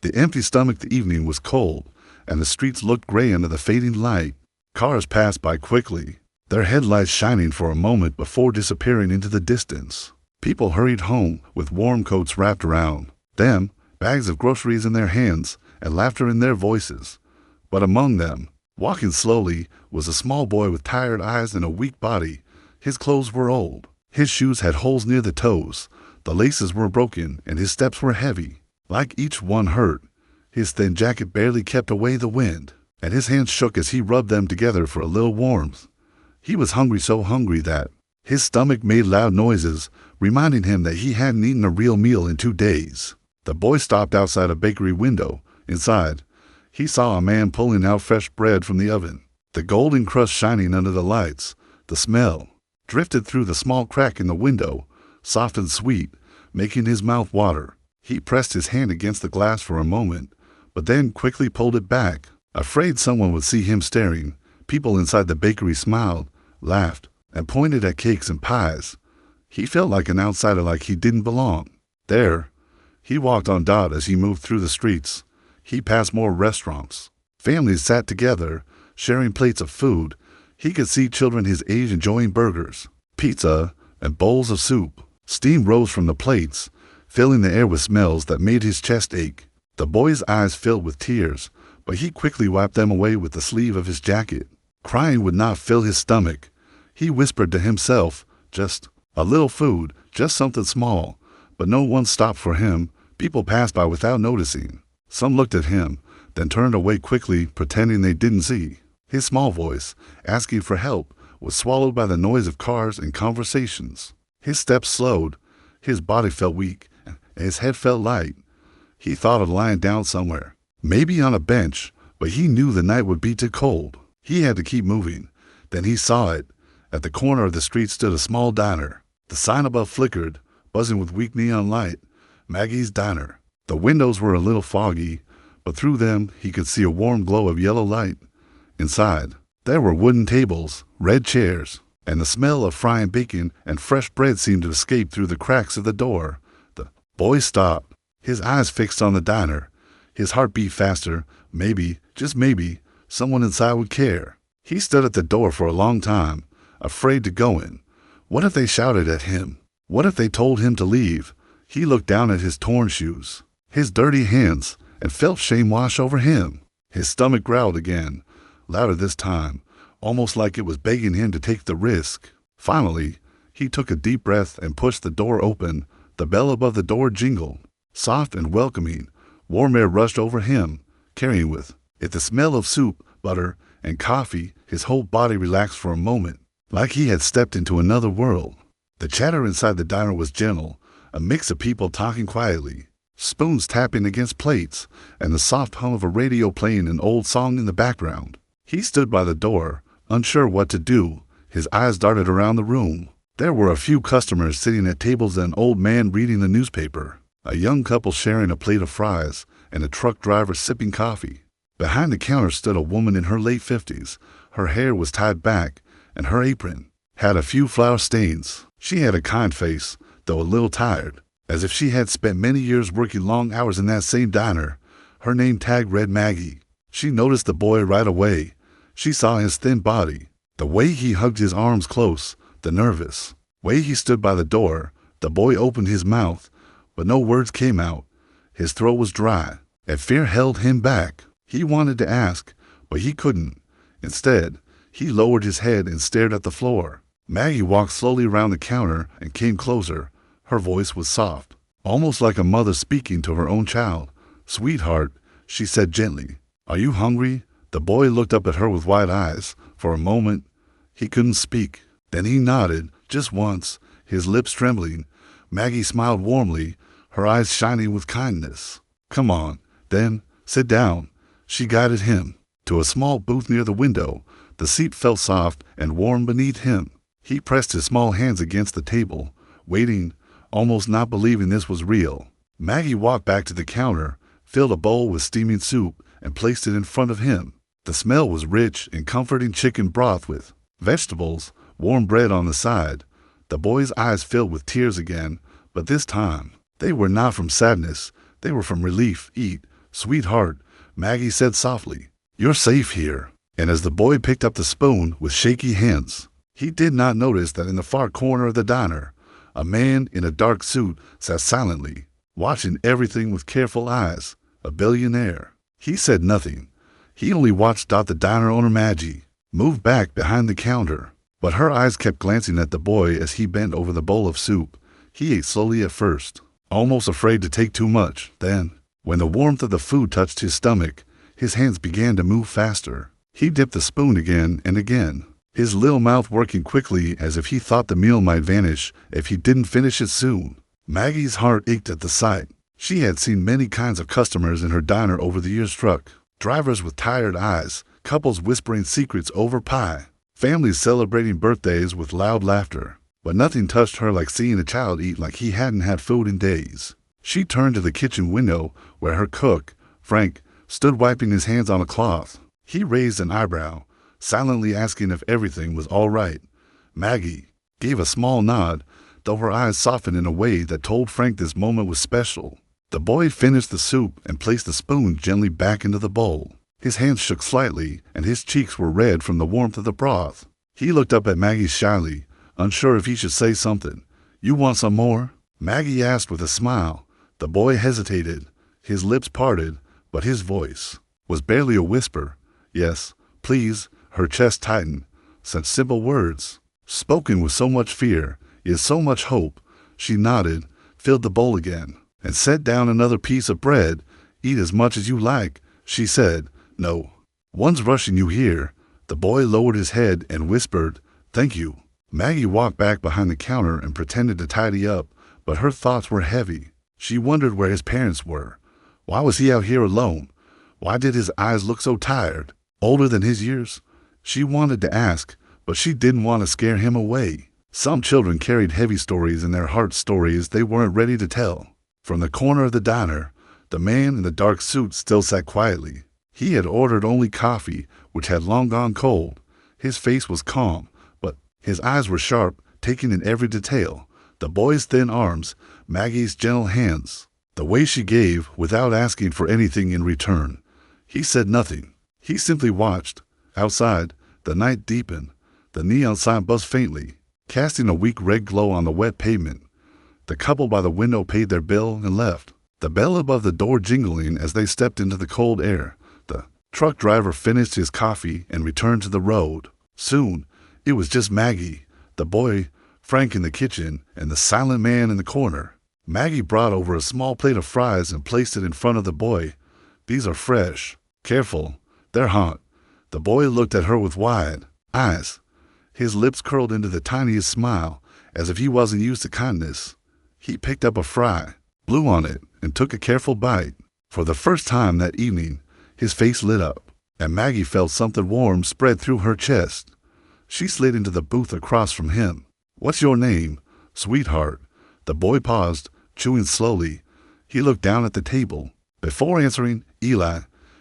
The empty stomach. The evening was cold, and the streets looked gray under the fading light. Cars passed by quickly, their headlights shining for a moment before disappearing into the distance. People hurried home with warm coats wrapped around them, bags of groceries in their hands, and laughter in their voices. But among them, walking slowly, was a small boy with tired eyes and a weak body. His clothes were old. His shoes had holes near the toes. The laces were broken, and his steps were heavy. Like each one hurt, his thin jacket barely kept away the wind, and his hands shook as he rubbed them together for a little warmth. He was hungry, so hungry that his stomach made loud noises, reminding him that he hadn't eaten a real meal in 2 days. The boy stopped outside a bakery window. Inside, he saw a man pulling out fresh bread from the oven, the golden crust shining under the lights. The smell drifted through the small crack in the window, soft and sweet, making his mouth water. He pressed his hand against the glass for a moment, but then quickly pulled it back, afraid someone would see him staring. People inside the bakery smiled, laughed, and pointed at cakes and pies. He felt like an outsider, like he didn't belong there. He walked on dot as he moved through the streets. He passed more restaurants. Families sat together, sharing plates of food. He could see children his age enjoying burgers, pizza, and bowls of soup. Steam rose from the plates, filling the air with smells that made his chest ache. The boy's eyes filled with tears, but he quickly wiped them away with the sleeve of his jacket. Crying would not fill his stomach. He whispered to himself, just a little food, just something small. But no one stopped for him. People passed by without noticing. Some looked at him, then turned away quickly, pretending they didn't see. His small voice, asking for help, was swallowed by the noise of cars and conversations. His steps slowed. His body felt weak, and his head felt light. He thought of lying down somewhere, maybe on a bench, but he knew the night would be too cold. He had to keep moving. Then he saw it. At the corner of the street stood a small diner. The sign above flickered, buzzing with weak neon light. Maggie's Diner. The windows were a little foggy, but through them he could see a warm glow of yellow light. Inside, there were wooden tables, red chairs, and the smell of frying bacon and fresh bread seemed to escape through the cracks of the door. The boy stopped, his eyes fixed on the diner. His heart beat faster. Maybe, just maybe, someone inside would care. He stood at the door for a long time, afraid to go in. What if they shouted at him? What if they told him to leave? He looked down at his torn shoes, his dirty hands, and felt shame wash over him. His stomach growled again, louder this time, almost like it was begging him to take the risk. Finally, he took a deep breath and pushed the door open. The bell above the door jingled, soft and welcoming. Warm air rushed over him, carrying with it the smell of soup, butter, and coffee. His whole body relaxed for a moment, like he had stepped into another world. The chatter inside the diner was gentle, a mix of people talking quietly, spoons tapping against plates, and the soft hum of a radio playing an old song in the background. He stood by the door, unsure what to do. His eyes darted around the room. There were a few customers sitting at tables, an old man reading the newspaper, a young couple sharing a plate of fries, and a truck driver sipping coffee. Behind the counter stood a woman in her late 50s. Her hair was tied back, and her apron had a few flour stains. She had a kind face, though a little tired, as if she had spent many years working long hours in that same diner. Her name tag read Maggie. She noticed the boy right away. She saw his thin body, the way he hugged his arms close, the nervous way he stood by the door. The boy opened his mouth, but no words came out. His throat was dry, and fear held him back. He wanted to ask, but he couldn't. Instead, he lowered his head and stared at the floor. Maggie walked slowly around the counter and came closer. Her voice was soft, almost like a mother speaking to her own child. "Sweetheart," she said gently, "are you hungry?" The boy looked up at her with wide eyes. For a moment, he couldn't speak. Then he nodded, just once, his lips trembling. Maggie smiled warmly, her eyes shining with kindness. "Come on, then, sit down." She guided him to a small booth near the window. The seat felt soft and warm beneath him. He pressed his small hands against the table, waiting, almost not believing this was real. Maggie walked back to the counter, filled a bowl with steaming soup, and placed it in front of him. The smell was rich and comforting, chicken broth with vegetables, warm bread on the side. The boy's eyes filled with tears again, but this time, they were not from sadness. They were from relief. "Eat," "Sweetheart," Maggie said softly, "you're safe here." And as the boy picked up the spoon with shaky hands, he did not notice that in the far corner of the diner, a man in a dark suit sat silently, watching everything with careful eyes. A billionaire. He said nothing. He only watched the diner owner Maggie move back behind the counter. But her eyes kept glancing at the boy as he bent over the bowl of soup. He ate slowly at first, almost afraid to take too much. Then, when the warmth of the food touched his stomach, his hands began to move faster. He dipped the spoon again and again, his little mouth working quickly as if he thought the meal might vanish if he didn't finish it soon. Maggie's heart ached at the sight. She had seen many kinds of customers in her diner over the years. Drivers with tired eyes, couples whispering secrets over pie, families celebrating birthdays with loud laughter. But nothing touched her like seeing a child eat like he hadn't had food in days. She turned to the kitchen window where her cook, Frank, stood wiping his hands on a cloth. He raised an eyebrow, silently asking if everything was all right. Maggie gave a small nod, though her eyes softened in a way that told Frank this moment was special. The boy finished the soup and placed the spoon gently back into the bowl. His hands shook slightly, and his cheeks were red from the warmth of the broth. He looked up at Maggie shyly, unsure if he should say something. "You want some more?" Maggie asked with a smile. The boy hesitated, his lips parted, but his voice was barely a whisper. "Yes, please." Her chest tightened. Such simple words, spoken with so much fear, yet so much hope. She nodded, filled the bowl again, and set down another piece of bread. "Eat as much as you like," she said. "No one's rushing you here." The boy lowered his head and whispered, "Thank you." Maggie walked back behind the counter and pretended to tidy up, but her thoughts were heavy. She wondered where his parents were. Why was he out here alone? Why did his eyes look so tired? Older than his years? She wanted to ask, but she didn't want to scare him away. Some children carried heavy stories in their hearts, stories they weren't ready to tell. From the corner of the diner, the man in the dark suit still sat quietly. He had ordered only coffee, which had long gone cold. His face was calm, but his eyes were sharp, taking in every detail. The boy's thin arms, Maggie's gentle hands, the way she gave without asking for anything in return. He said nothing. He simply watched. Outside, the night deepened. The neon sign buzzed faintly, casting a weak red glow on the wet pavement. The couple by the window paid their bill and left, the bell above the door jingling as they stepped into the cold air. The truck driver finished his coffee and returned to the road. Soon, it was just Maggie, the boy, Frank in the kitchen, and the silent man in the corner. Maggie brought over a small plate of fries and placed it in front of the boy. "These are fresh. Careful, they're hot." The boy looked at her with wide eyes. His lips curled into the tiniest smile, as if he wasn't used to kindness. He picked up a fry, blew on it, and took a careful bite. For the first time that evening, his face lit up, and Maggie felt something warm spread through her chest. She slid into the booth across from him. "What's your name?" "Sweetheart." The boy paused, chewing slowly. He looked down at the table. Before answering, "Eli,"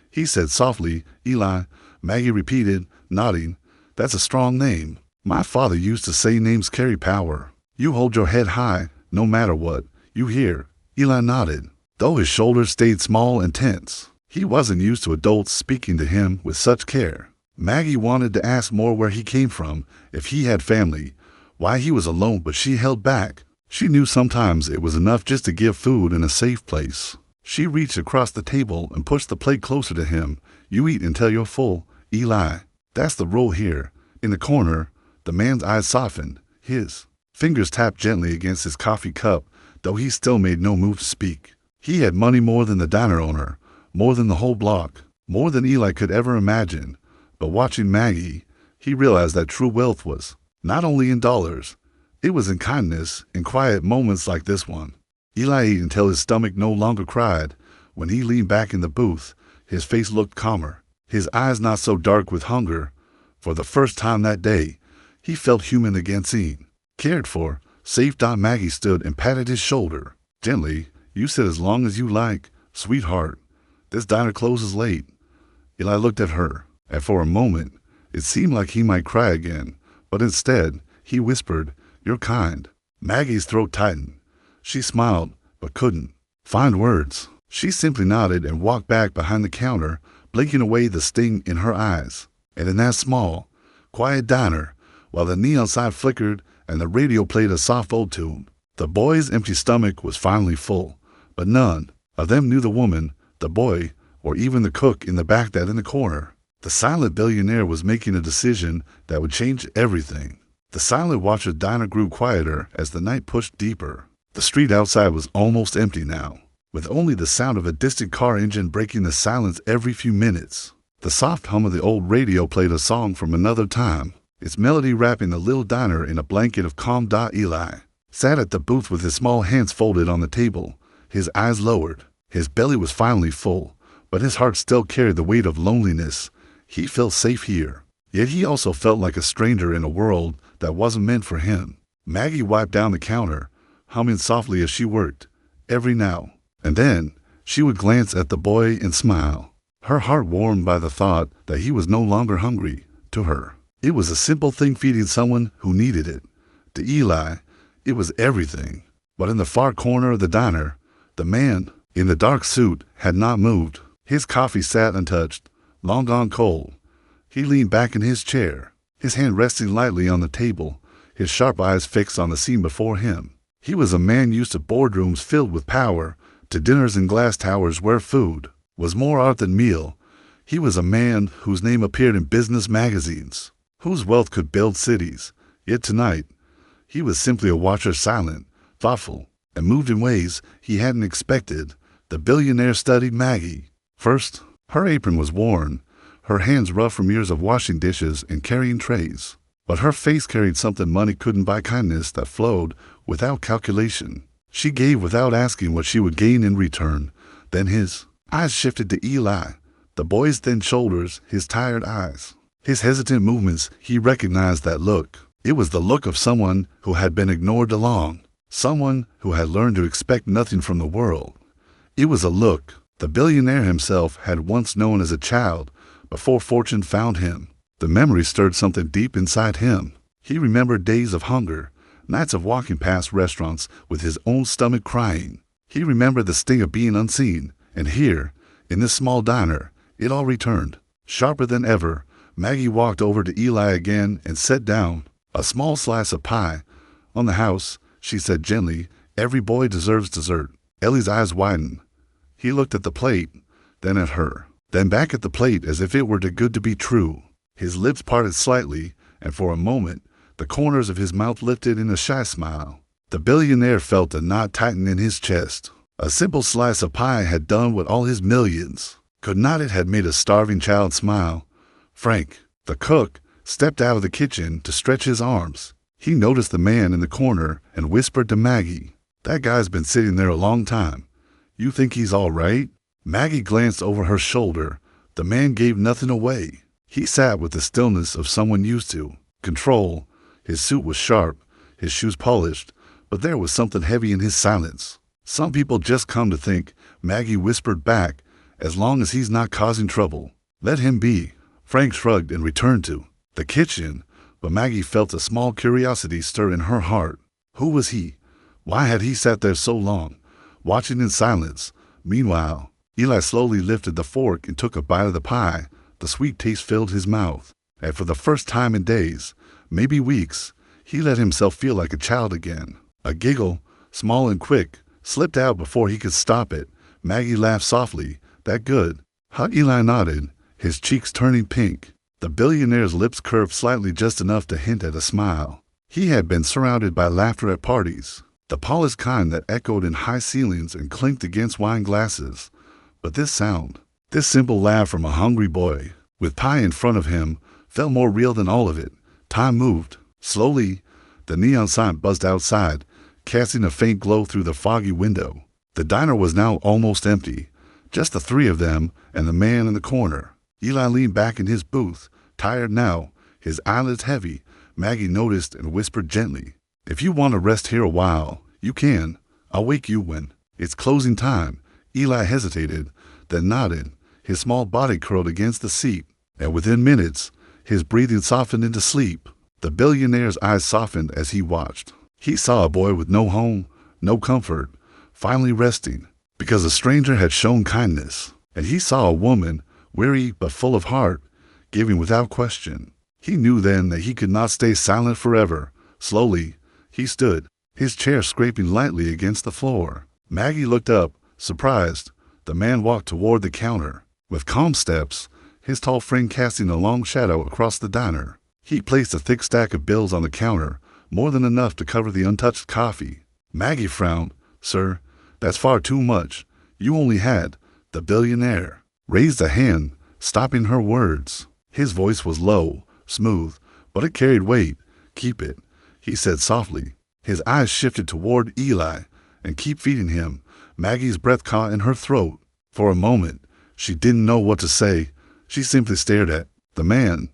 he said softly. "Eli," Maggie repeated, nodding. "That's a strong name. My father used to say names carry power. You hold your head high, no matter what. You hear?" Eli nodded, though his shoulders stayed small and tense. He wasn't used to adults speaking to him with such care. Maggie wanted to ask more, where he came from, if he had family, why he was alone, but she held back. She knew sometimes it was enough just to give food in a safe place. She reached across the table and pushed the plate closer to him. "You eat until you're full, Eli. That's the rule here." In the corner, the man's eyes softened. His fingers tapped gently against his coffee cup, though he still made no move to speak. He had money more than the diner owner, more than the whole block, more than Eli could ever imagine. But watching Maggie, he realized that true wealth was not only in dollars, it was in kindness, in quiet moments like this one. Eli ate until his stomach no longer cried. When he leaned back in the booth, his face looked calmer, his eyes not so dark with hunger. For the first time that day, he felt human again, seen, cared for, safe. Maggie stood and patted his shoulder. Gently, "You sit as long as you like, sweetheart. This diner closes late." Eli looked at her, and for a moment, it seemed like he might cry again, but instead, he whispered, "You're kind." Maggie's throat tightened. She smiled, but couldn't find words. She simply nodded and walked back behind the counter, blinking away the sting in her eyes. And in that small, quiet diner, while the neon sign flickered and the radio played a soft old tune, the boy's empty stomach was finally full. But none of them knew the woman, the boy, or even the cook in the back that in the corner. The silent billionaire was making a decision that would change everything. The silent watcher's diner grew quieter as the night pushed deeper. The street outside was almost empty now, with only the sound of a distant car engine breaking the silence every few minutes. The soft hum of the old radio played a song from another time, its melody wrapping the little diner in a blanket of calm. Eli sat at the booth with his small hands folded on the table, his eyes lowered. His belly was finally full, but his heart still carried the weight of loneliness. He felt safe here, yet he also felt like a stranger in a world that wasn't meant for him. Maggie wiped down the counter, humming softly as she worked. Every now and then, she would glance at the boy and smile, her heart warmed by the thought that he was no longer hungry. To her, it was a simple thing feeding someone who needed it. To Eli, it was everything. But in the far corner of the diner, the man in the dark suit had not moved. His coffee sat untouched, long gone cold. He leaned back in his chair, his hand resting lightly on the table, his sharp eyes fixed on the scene before him. He was a man used to boardrooms filled with power, to dinners in glass towers where food was more art than meal. He was a man whose name appeared in business magazines, whose wealth could build cities. Yet tonight, he was simply a watcher, silent, thoughtful, and moved in ways he hadn't expected. The billionaire studied Maggie. First, her apron was worn, her hands rough from years of washing dishes and carrying trays. But her face carried something money couldn't buy, kindness that flowed without calculation. She gave without asking what she would gain in return. Then his eyes shifted to Eli, the boy's thin shoulders, his tired eyes, his hesitant movements. He recognized that look. It was the look of someone who had been ignored long, someone who had learned to expect nothing from the world. It was a look the billionaire himself had once known as a child, before fortune found him. The memory stirred something deep inside him. He remembered days of hunger, nights of walking past restaurants with his own stomach crying. He remembered the sting of being unseen, and here, in this small diner, it all returned. Sharper than ever, Maggie walked over to Eli again and set down a small slice of pie. On the house, she said gently, every boy deserves dessert. Ellie's eyes widened. He looked at the plate, then at her, then back at the plate as if it were too good to be true. His lips parted slightly, and for a moment, the corners of his mouth lifted in a shy smile. The billionaire felt a knot tighten in his chest. A simple slice of pie had done what all his millions could not. It had made a starving child smile. Frank, the cook, stepped out of the kitchen to stretch his arms. He noticed the man in the corner and whispered to Maggie, "That guy's been sitting there a long time. You think he's all right?" Maggie glanced over her shoulder. The man gave nothing away. He sat with the stillness of someone used to control. His suit was sharp, his shoes polished, but there was something heavy in his silence. "Some people just come to think," Maggie whispered back, "as long as he's not causing trouble. Let him be." Frank shrugged and returned to the kitchen, but Maggie felt a small curiosity stir in her heart. Who was he? Why had he sat there so long, watching in silence? Meanwhile, Eli slowly lifted the fork and took a bite of the pie. The sweet taste filled his mouth, and for the first time in days, maybe weeks, he let himself feel like a child again. A giggle, small and quick, slipped out before he could stop it. Maggie laughed softly. "That good?" Eli nodded, his cheeks turning pink. The billionaire's lips curved slightly, just enough to hint at a smile. He had been surrounded by laughter at parties, the polished kind that echoed in high ceilings and clinked against wine glasses. But this sound, this simple laugh from a hungry boy, with pie in front of him, felt more real than all of it. Time moved. Slowly, the neon sign buzzed outside, casting a faint glow through the foggy window. The diner was now almost empty, just the three of them and the man in the corner. Eli leaned back in his booth, tired now, his eyelids heavy. Maggie noticed and whispered gently, "If you want to rest here a while, you can. I'll wake you when it's closing time." Eli hesitated, then nodded. His small body curled against the seat, and within minutes, his breathing softened into sleep. The billionaire's eyes softened as he watched. He saw a boy with no home, no comfort, finally resting. because the stranger had shown kindness, and he saw a woman, weary but full of heart, giving without question. He knew then that he could not stay silent forever. Slowly, he stood, his chair scraping lightly against the floor. Maggie looked up, surprised. The man walked toward the counter. With calm steps, his tall frame casting a long shadow across the diner. He placed a thick stack of bills on the counter, more than enough to cover the untouched coffee. Maggie frowned. "Sir, that's far too much. You only had..." The billionaire raised a hand, stopping her words. His voice was low, smooth, but it carried weight. "Keep it," he said softly. His eyes shifted toward Eli. "And keep feeding him." Maggie's breath caught in her throat. For a moment, she didn't know what to say. She simply stared at the man,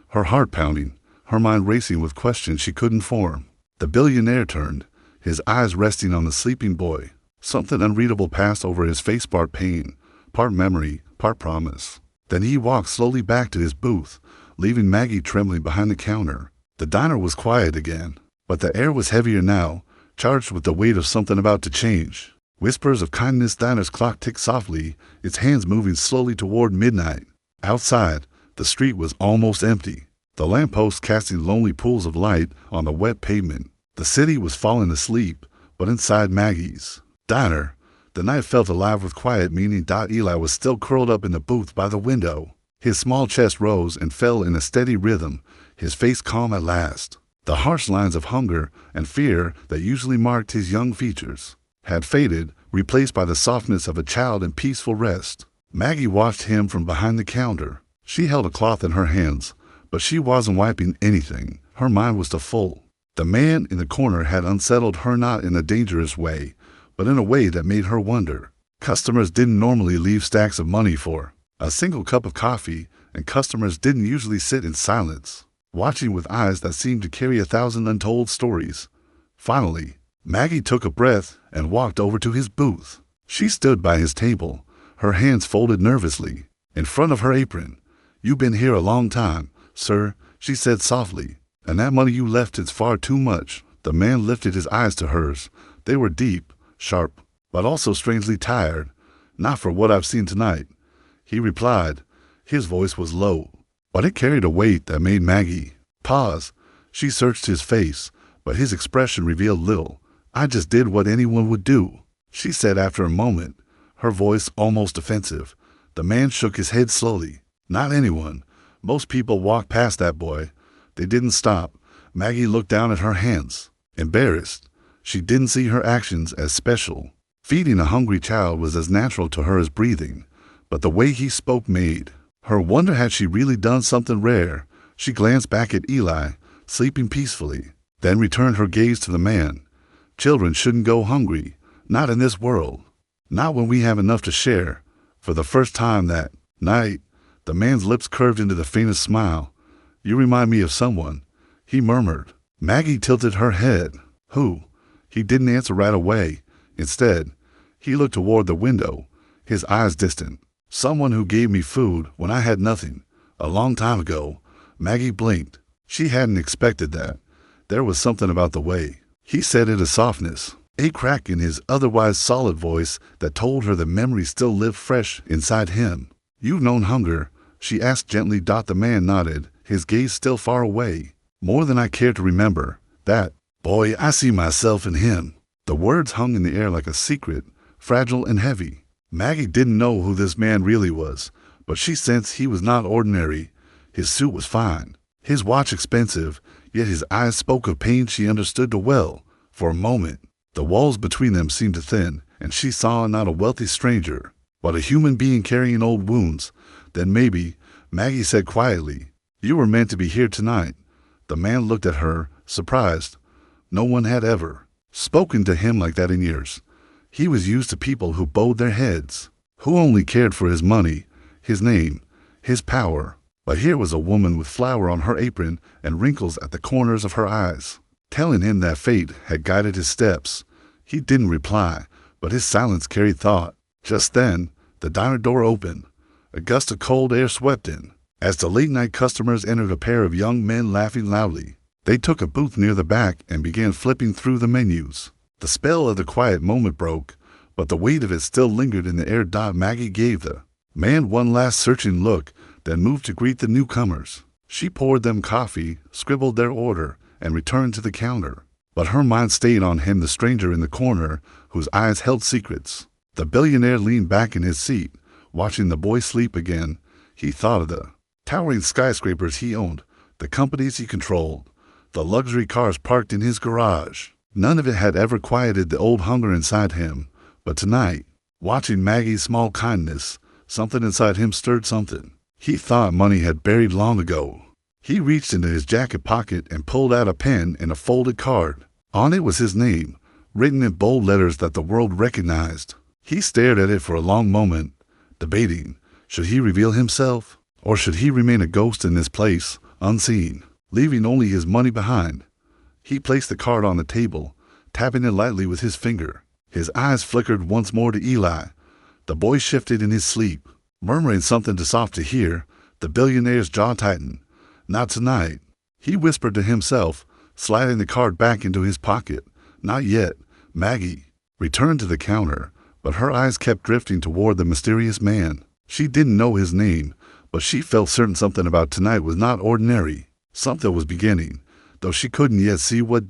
her heart pounding, her mind racing with questions she couldn't form. The billionaire turned, his eyes resting on the sleeping boy. Something unreadable passed over his face, part pain, part memory, part promise. Then he walked slowly back to his booth, leaving Maggie trembling behind the counter. The diner was quiet again, but the air was heavier now, charged with the weight of something about to change. Whispers of kindness. Diner's clock ticked softly, its hands moving slowly toward midnight. Outside, the street was almost empty, the lampposts casting lonely pools of light on the wet pavement. The city was falling asleep, but inside Maggie's diner, the night felt alive with quiet meaning. Eli was still curled up in the booth by the window. His small chest rose and fell in a steady rhythm, his face calm at last. The harsh lines of hunger and fear that usually marked his young features had faded, replaced by the softness of a child in peaceful rest. Maggie watched him from behind the counter. She held a cloth in her hands, but she wasn't wiping anything. Her mind was too full. The man in the corner had unsettled her, not in a dangerous way, but in a way that made her wonder. Customers didn't normally leave stacks of money for a single cup of coffee, and customers didn't usually sit in silence, watching with eyes that seemed to carry 1,000 untold stories. Finally, Maggie took a breath and walked over to his booth. She stood by his table, her hands folded nervously, in front of her apron. "You've been here a long time, sir," she said softly, "and that money you left is far too much." The man lifted his eyes to hers. They were deep, sharp, but also strangely tired. "Not for what I've seen tonight," he replied. His voice was low, but it carried a weight that made Maggie pause. She searched his face, but his expression revealed little. "I just did what anyone would do," she said after a moment, her voice almost offensive. The man shook his head slowly. "Not anyone. Most people walked past that boy. They didn't stop." Maggie looked down at her hands, embarrassed. She didn't see her actions as special. Feeding a hungry child was as natural to her as breathing, but the way he spoke made her wonder, had she really done something rare? She glanced back at Eli, sleeping peacefully, then returned her gaze to the man. "Children shouldn't go hungry, not in this world, not when we have enough to share." For the first time that night, the man's lips curved into the faintest smile. "You remind me of someone," he murmured. Maggie tilted her head. "Who?" He didn't answer right away. Instead, he looked toward the window, his eyes distant. "Someone who gave me food when I had nothing, a long time ago." Maggie blinked. She hadn't expected that. There was something about the way he said it, a softness, a crack in his otherwise solid voice that told her the memory still lived fresh inside him. "You've known hunger?" she asked gently. The man nodded, his gaze still far away. "More than I care to remember. That boy, I see myself in him." The words hung in the air like a secret, fragile and heavy. Maggie didn't know who this man really was, but she sensed he was not ordinary. His suit was fine, his watch expensive, yet his eyes spoke of pain she understood too well. For a moment, the walls between them seemed to thin, and she saw not a wealthy stranger, but a human being carrying old wounds. "Then maybe," Maggie said quietly, "you were meant to be here tonight." The man looked at her, surprised. No one had ever spoken to him like that in years. He was used to people who bowed their heads, who only cared for his money, his name, his power. But here was a woman with flour on her apron and wrinkles at the corners of her eyes, telling him that fate had guided his steps. He didn't reply, but his silence carried thought. Just then, the diner door opened. A gust of cold air swept in. As the late-night customers entered, a pair of young men laughing loudly. They took a booth near the back and began flipping through the menus. The spell of the quiet moment broke, but the weight of it still lingered in the air. Maggie gave the man one last searching look, then moved to greet the newcomers. She poured them coffee, scribbled their order, and returned to the counter. But her mind stayed on him, the stranger in the corner, whose eyes held secrets. The billionaire leaned back in his seat, watching the boy sleep again. He thought of the towering skyscrapers he owned, the companies he controlled, the luxury cars parked in his garage. None of it had ever quieted the old hunger inside him. But tonight, watching Maggie's small kindness, something inside him stirred something he thought money had buried long ago. He reached into his jacket pocket and pulled out a pen and a folded card. On it was his name, written in bold letters that the world recognized. He stared at it for a long moment, debating, should he reveal himself, or should he remain a ghost in this place, unseen, leaving only his money behind? He placed the card on the table, tapping it lightly with his finger. His eyes flickered once more to Eli. The boy shifted in his sleep, murmuring something too soft to hear. The billionaire's jaw tightened. Not tonight, he whispered to himself, sliding the card back into his pocket. Not yet. Maggie returned to the counter, but her eyes kept drifting toward the mysterious man. She didn't know his name, but she felt certain something about tonight was not ordinary. Something was beginning, though she couldn't yet see what.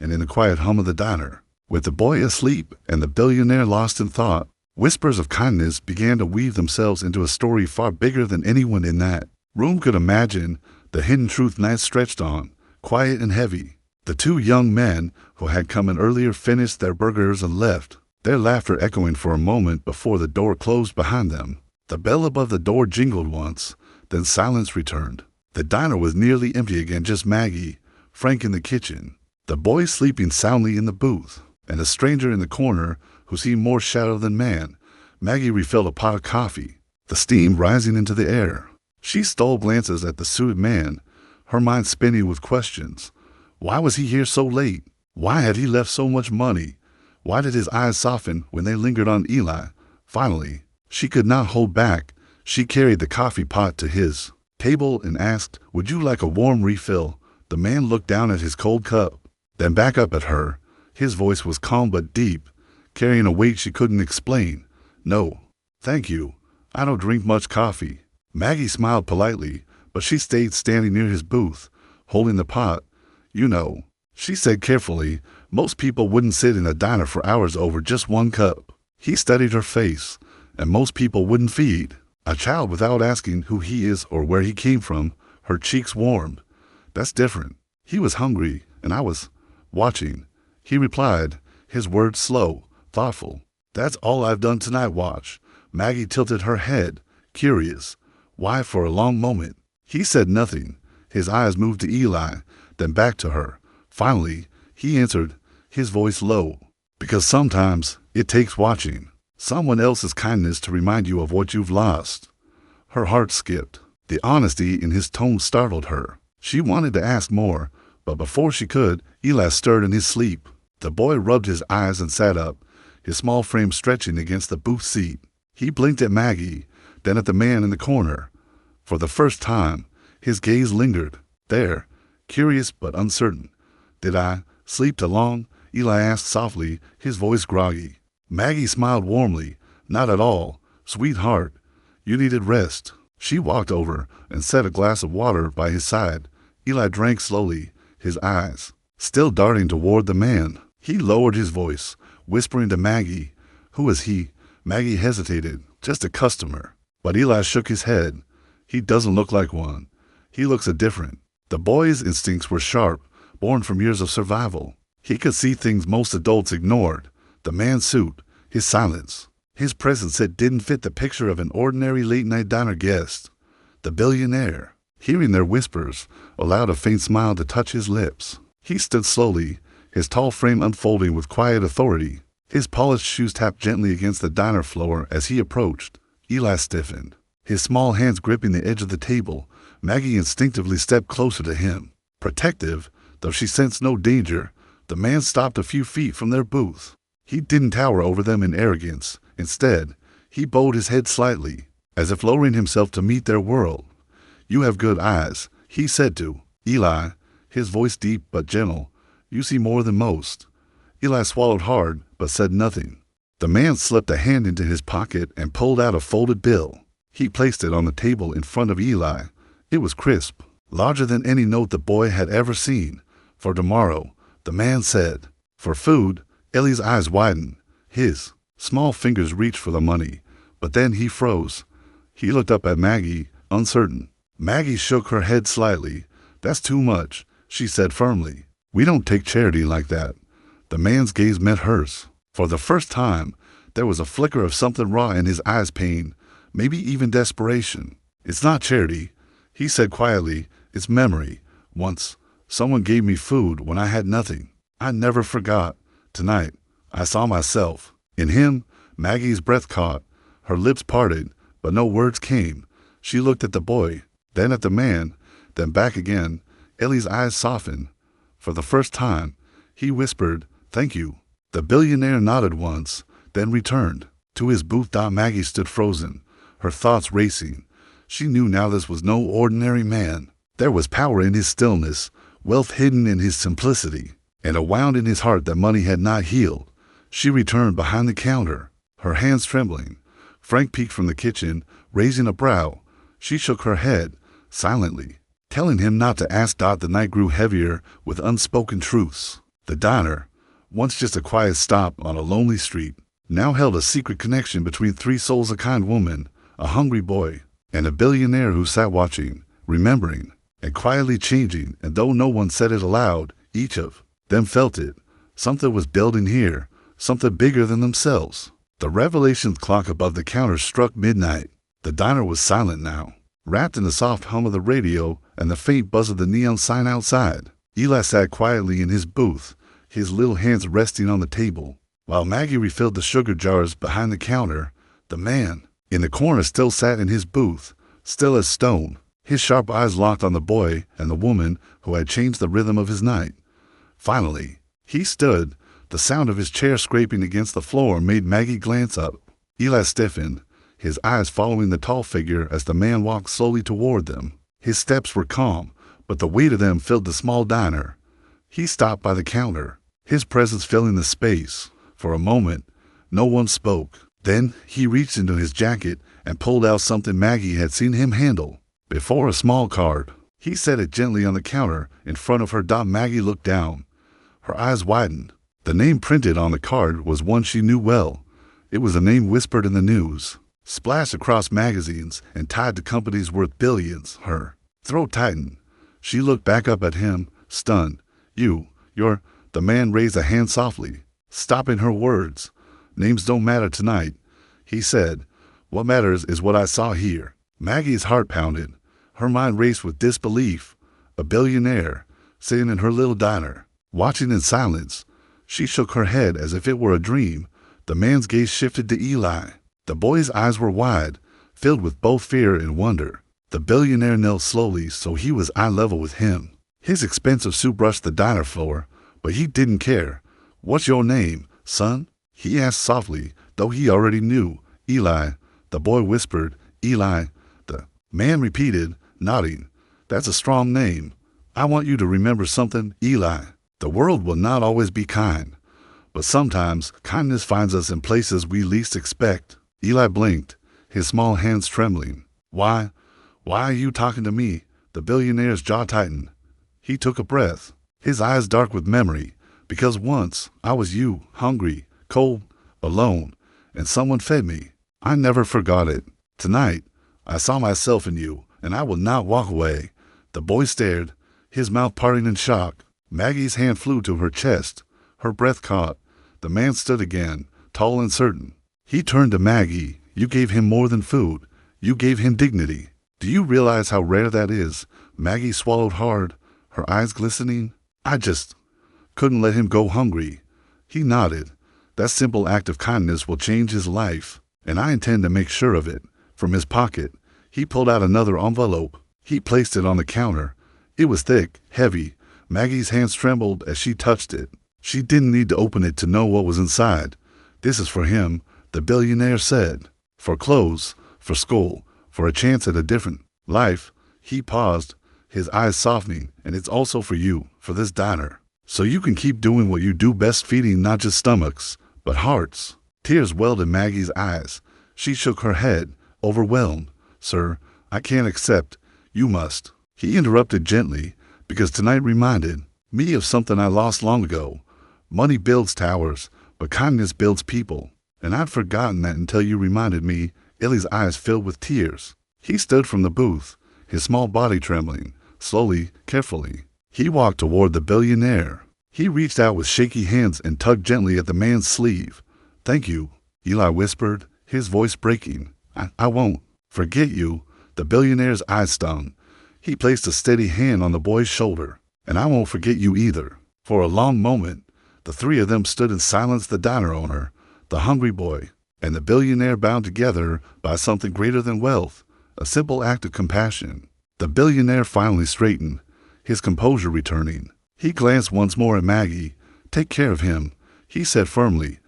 And in the quiet hum of the diner, with the boy asleep and the billionaire lost in thought, whispers of kindness began to weave themselves into a story far bigger than anyone in that room could imagine. The hidden truth night stretched on, quiet and heavy. The two young men who had come in earlier finished their burgers and left, their laughter echoing for a moment before the door closed behind them. The bell above the door jingled once, then silence returned. The diner was nearly empty again, just Maggie, Frank in the kitchen, the boy sleeping soundly in the booth, and a stranger in the corner who seemed more shadow than man. Maggie refilled a pot of coffee, the steam rising into the air. She stole glances at the suited man, her mind spinning with questions. Why was he here so late? Why had he left so much money? Why did his eyes soften when they lingered on Eli? Finally, she could not hold back. She carried the coffee pot to his table and asked, "Would you like a warm refill?" The man looked down at his cold cup, then back up at her. His voice was calm but deep, carrying a weight she couldn't explain. "No, thank you. I don't drink much coffee." Maggie smiled politely, but she stayed standing near his booth, holding the pot. "You know," she said carefully, "most people wouldn't sit in a diner for hours over just one cup." He studied her face, and most people wouldn't feed a child without asking who he is or where he came from. Her cheeks warmed. "That's different." He was hungry, and I was watching, he replied, his words slow, thoughtful. "That's all I've done tonight, watch." Maggie tilted her head, curious. Why? For a long moment, he said nothing. His eyes moved to Eli, then back to her. Finally, he answered, his voice low, "Because sometimes it takes watching someone else's kindness to remind you of what you've lost." Her heart skipped. The honesty in his tone startled her. She wanted to ask more, but before she could, Eli stirred in his sleep. The boy rubbed his eyes and sat up, his small frame stretching against the booth seat. He blinked at Maggie, then at the man in the corner. For the first time, his gaze lingered there, curious but uncertain. "Did I sleep too long?" Eli asked softly, his voice groggy. Maggie smiled warmly. "Not at all, sweetheart. You needed rest." She walked over and set a glass of water by his side. Eli drank slowly, his eyes still darting toward the man. He lowered his voice, whispering to Maggie. "Who is he?" Maggie hesitated. "Just a customer." But Eli shook his head. "He doesn't look like one. He looks different." The boy's instincts were sharp, born from years of survival. He could see things most adults ignored. The man's suit, his silence, his presence that didn't fit the picture of an ordinary late-night diner guest. The billionaire, hearing their whispers, allowed a faint smile to touch his lips. He stood slowly, his tall frame unfolding with quiet authority. His polished shoes tapped gently against the diner floor as he approached. Eli stiffened, his small hands gripping the edge of the table. Maggie instinctively stepped closer to him. Protective, though she sensed no danger, the man stopped a few feet from their booth. He didn't tower over them in arrogance. Instead, he bowed his head slightly, as if lowering himself to meet their world. "You have good eyes," he said to Eli, his voice deep but gentle. "You see more than most." Eli swallowed hard, but said nothing. The man slipped a hand into his pocket and pulled out a folded bill. He placed it on the table in front of Eli. It was crisp, larger than any note the boy had ever seen. For tomorrow, the man said. For food, Ellie's eyes widened. His small fingers reached for the money, but then he froze. He looked up at Maggie, uncertain. Maggie shook her head slightly. That's too much, she said firmly. We don't take charity like that. The man's gaze met hers. For the first time, there was a flicker of something raw in his eyes, pain, maybe even desperation. It's not charity, he said quietly. It's memory. Once, someone gave me food when I had nothing. I never forgot. Tonight, I saw myself. In him, Maggie's breath caught. Her lips parted, but no words came. She looked at the boy, then at the man, then back again. Ellie's eyes softened. For the first time, he whispered, "Thank you." The billionaire nodded once, then returned. To his booth. Maggie stood frozen, her thoughts racing. She knew now this was no ordinary man. There was power in his stillness, wealth hidden in his simplicity, and a wound in his heart that money had not healed. She returned behind the counter, her hands trembling. Frank peeked from the kitchen, raising a brow. She shook her head, silently, telling him not to ask. The night grew heavier with unspoken truths. The diner, once just a quiet stop on a lonely street, now held a secret connection between three souls: a kind woman, a hungry boy, and a billionaire who sat watching, remembering, and quietly changing. And though no one said it aloud, each of them felt it. Something was building here, something bigger than themselves. The Revelations clock above the counter struck midnight. The diner was silent now, wrapped in the soft hum of the radio and the faint buzz of the neon sign outside. Eli sat quietly in his booth, his little hands resting on the table, while Maggie refilled the sugar jars behind the counter. The man in the corner still sat in his booth, still as stone, his sharp eyes locked on the boy and the woman who had changed the rhythm of his night. Finally, he stood. The sound of his chair scraping against the floor made Maggie glance up. Eli stiffened, his eyes following the tall figure as the man walked slowly toward them. His steps were calm, but the weight of them filled the small diner. He stopped by the counter, his presence filling the space. For a moment, no one spoke. Then he reached into his jacket and pulled out something Maggie had seen him handle before, a small card. He set it gently on the counter in front of her. Maggie looked down. Her eyes widened. The name printed on the card was one she knew well. It was a name whispered in the news, splashed across magazines and tied to companies worth billions. Her throat tightened. She looked back up at him, stunned. You're... The man raised a hand softly, stopping her words. Names don't matter tonight, he said. What matters is what I saw here. Maggie's heart pounded. Her mind raced with disbelief. A billionaire, sitting in her little diner, watching in silence. She shook her head as if it were a dream. The man's gaze shifted to Eli. The boy's eyes were wide, filled with both fear and wonder. The billionaire knelt slowly so he was eye level with him. His expensive suit brushed the diner floor, but he didn't care. What's your name, son? He asked softly, though he already knew. Eli, the boy whispered. Eli, the man repeated, nodding. That's a strong name. I want you to remember something, Eli. The world will not always be kind, but sometimes kindness finds us in places we least expect. Eli blinked, his small hands trembling. Why are you talking to me? The billionaire's jaw tightened. He took a breath, his eyes dark with memory. Because once I was you, hungry, cold, alone, and someone fed me. I never forgot it. Tonight, I saw myself in you, and I will not walk away. The boy stared, his mouth parting in shock. Maggie's hand flew to her chest. Her breath caught. The man stood again, tall and certain. He turned to Maggie. You gave him more than food. You gave him dignity. Do you realize how rare that is? Maggie swallowed hard, her eyes glistening. I just couldn't let him go hungry. He nodded. That simple act of kindness will change his life, and I intend to make sure of it. From his pocket, he pulled out another envelope. He placed it on the counter. It was thick, heavy. Maggie's hands trembled as she touched it. She didn't need to open it to know what was inside. This is for him, the billionaire said. For clothes, for school, for a chance at a different life. He paused, his eyes softening. And it's also for you, for this diner. So you can keep doing what you do best, feeding not just stomachs, but hearts. Tears welled in Maggie's eyes. She shook her head, overwhelmed. "Sir, I can't accept. You must." He interrupted gently, because tonight reminded me of something I lost long ago. Money builds towers, but kindness builds people. And I'd forgotten that until you reminded me. Illy's eyes filled with tears. He stood from the booth, his small body trembling. Slowly, carefully, he walked toward the billionaire. He reached out with shaky hands and tugged gently at the man's sleeve. "Thank you," Eli whispered, his voice breaking. I won't forget you." The billionaire's eyes stung. He placed a steady hand on the boy's shoulder. "And I won't forget you either." For a long moment, the three of them stood in silence, the diner owner, the hungry boy, and the billionaire, bound together by something greater than wealth, a simple act of compassion. The billionaire finally straightened, his composure returning. He glanced once more at Maggie. "Take care of him," he said firmly.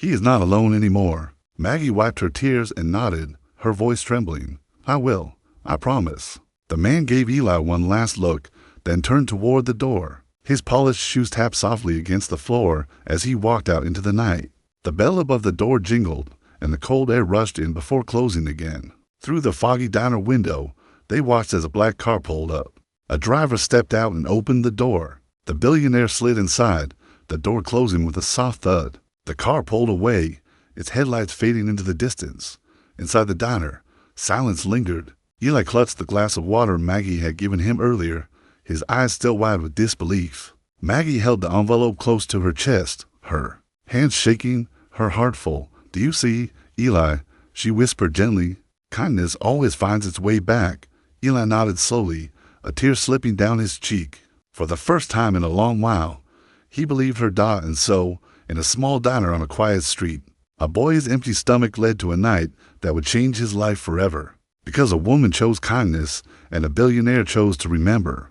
"He is not alone anymore." Maggie wiped her tears and nodded, her voice trembling. "I will. I promise." The man gave Eli one last look, then turned toward the door. His polished shoes tapped softly against the floor as he walked out into the night. The bell above the door jingled, and the cold air rushed in before closing again. Through the foggy diner window, they watched as a black car pulled up. A driver stepped out and opened the door. The billionaire slid inside, the door closing with a soft thud. The car pulled away, its headlights fading into the distance. Inside the diner, silence lingered. Eli clutched the glass of water Maggie had given him earlier, his eyes still wide with disbelief. Maggie held the envelope close to her chest, her hands shaking, her heart full. "Do you see, Eli?" she whispered gently. "Kindness always finds its way back." Eli nodded slowly, a tear slipping down his cheek. For the first time in a long while, he believed her. And so, in a small diner on a quiet street, a boy's empty stomach led to a night that would change his life forever. Because a woman chose kindness and a billionaire chose to remember.